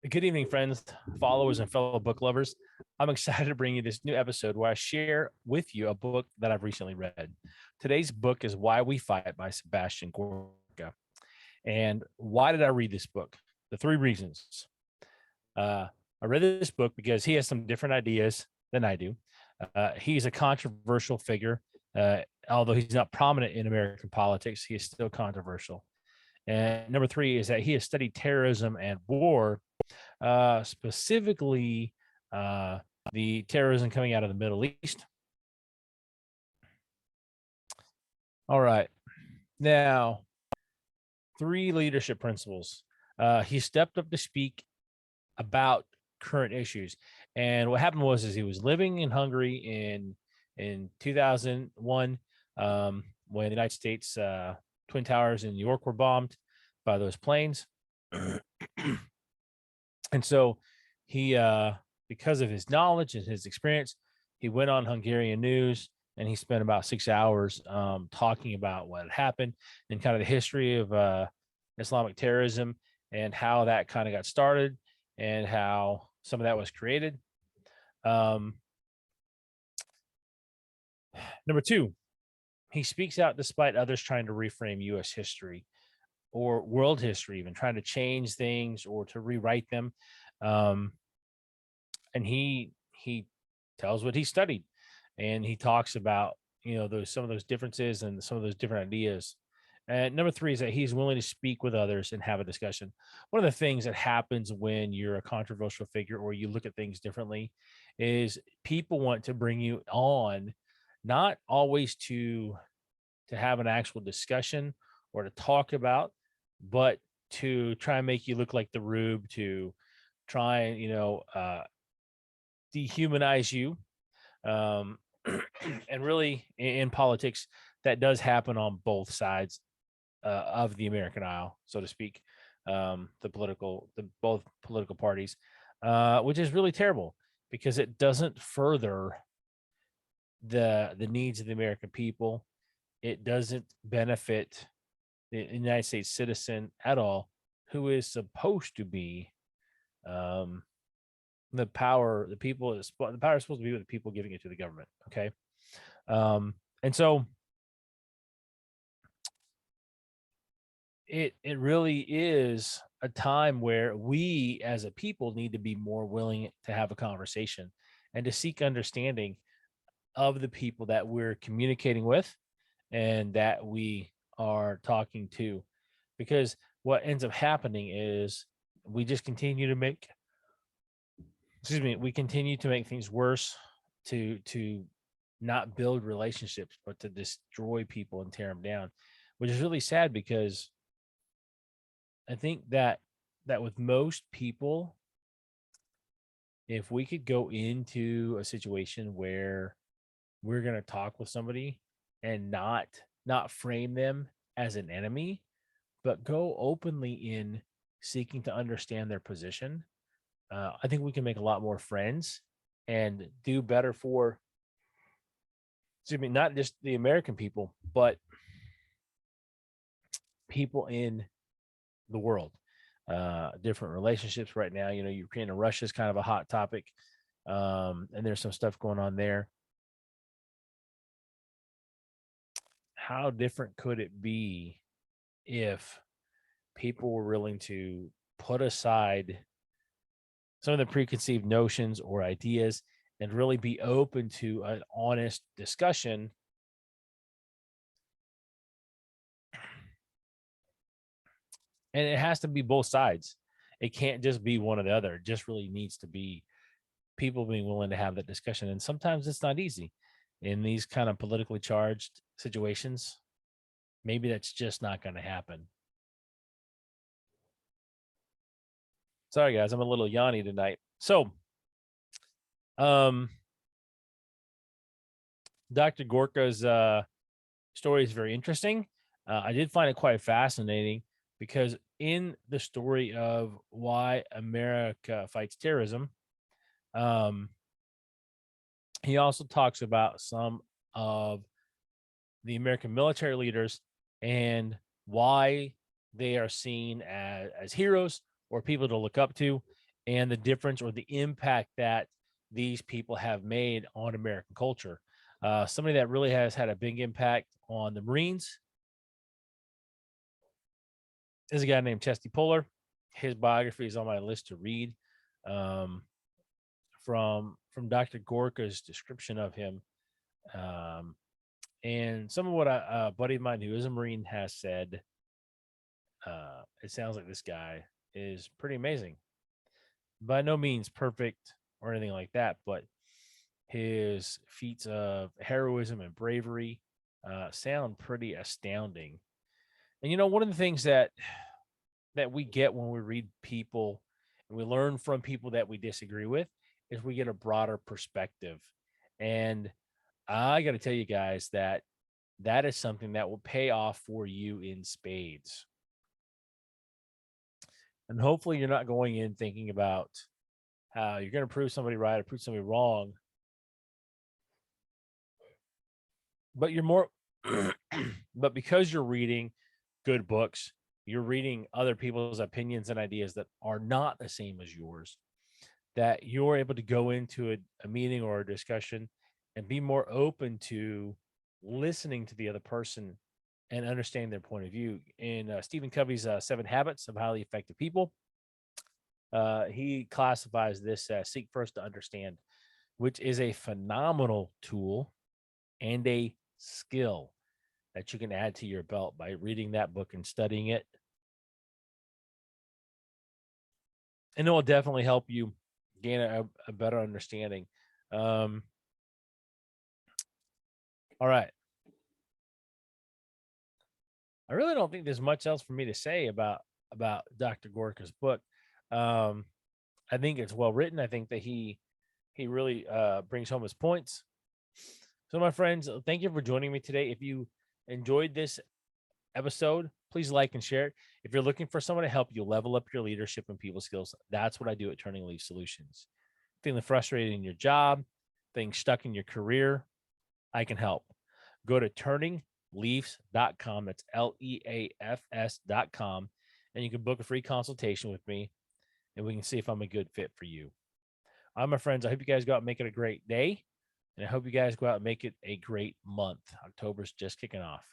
Good evening, friends, followers, and fellow book lovers. I'm excited to bring you this new episode where I share with you a book that I've recently read. Today's book is Why We Fight by Sebastian Gorka. And why did I read this book? The three reasons. I read this book because he has some different ideas than I do. He's a controversial figure. Although he's not prominent in American politics, he is still controversial. And number three is that he has studied terrorism and war, specifically the terrorism coming out of the Middle East. All right. Now, three leadership principles. He stepped up to speak about current issues. And what happened was is he was living in Hungary in 2001 when the United States Twin Towers in New York were bombed by those planes. And so he because of his knowledge and his experience, he went on Hungarian news and he spent about 6 hours talking about what had happened and kind of the history of Islamic terrorism and how that kind of got started and how some of that was created. Number two, he speaks out despite others trying to reframe U.S. history or world history, even trying to change things or to rewrite them. And he tells what he studied, and he talks about those some of those differences and some of those different ideas. And number three is that he's willing to speak with others and have a discussion. One of the things that happens when you're a controversial figure or you look at things differently is people want to bring you on, not always to have an actual discussion or to talk about, but to try and make you look like the rube, to try and dehumanize you. And really in politics, that does happen on both sides of the American aisle, so to speak. The both political parties, which is really terrible because it doesn't further the needs of the American people. It doesn't benefit the United States citizen at all, who is supposed to be the power. The power is supposed to be with the people, giving it to the government. Okay, and so it really is a time where we as a people need to be more willing to have a conversation and to seek understanding of the people that we're communicating with and that we are talking to, because what ends up happening is we just continue to make we continue to make things worse, to not build relationships but to destroy people and tear them down, which is really sad because I think that with most people, if we could go into a situation where we're going to talk with somebody and not frame them as an enemy, but go openly in seeking to understand their position, I think we can make a lot more friends and do better for, not just the American people, but people in the world. Different relationships right now. Ukraine and Russia is kind of a hot topic, and there's some stuff going on there. How different could it be if people were willing to put aside some of the preconceived notions or ideas and really be open to an honest discussion? And it has to be both sides. It can't just be one or the other. It just really needs to be people being willing to have that discussion. And sometimes it's not easy in these kind of politically charged situations. Maybe that's just not going to happen. Sorry, guys, I'm a little yawny tonight. So, Dr. Gorka's story is very interesting. I did find it quite fascinating because in the story of why America fights terrorism, he also talks about some of the American military leaders and why they are seen as heroes or people to look up to, and the difference or the impact that these people have made on American culture. Somebody that really has had a big impact on the Marines is a guy named Chesty Puller. His biography is on my list to read. Um, from Dr. Gorka's description of him, um, and some of what a buddy of mine who is a Marine has said, it sounds like this guy is pretty amazing. By no means perfect or anything like that, but his feats of heroism and bravery sound pretty astounding. And one of the things that we get when we read people and we learn from people that we disagree with is we get a broader perspective. And I got to tell you guys that that is something that will pay off for you in spades. And hopefully you're not going in thinking about how you're going to prove somebody right or prove somebody wrong, but you're more but because you're reading good books, you're reading other people's opinions and ideas that are not the same as yours, that you're able to go into a meeting or a discussion and be more open to listening to the other person and understanding their point of view. In Stephen Covey's 7 Habits of Highly Effective People, he classifies this as seek first to understand, which is a phenomenal tool and a skill that you can add to your belt by reading that book and studying it. And it will definitely help you gain a better understanding. Um, all right. I really don't think there's much else for me to say about Dr. Gorka's book. Um, I think it's well written. I think that he really brings home his points. So, my friends, thank you for joining me today. If you enjoyed this episode, please like and share it. If you're looking for someone to help you level up your leadership and people skills, that's what I do at Turning Leaf Solutions. Feeling frustrated in your job, being stuck in your career, I can help. Go to turningleafs.com. That's LEAFS.com. And you can book a free consultation with me and we can see if I'm a good fit for you. All right, my friends, I hope you guys go out and make it a great day. And I hope you guys go out and make it a great month. October's just kicking off.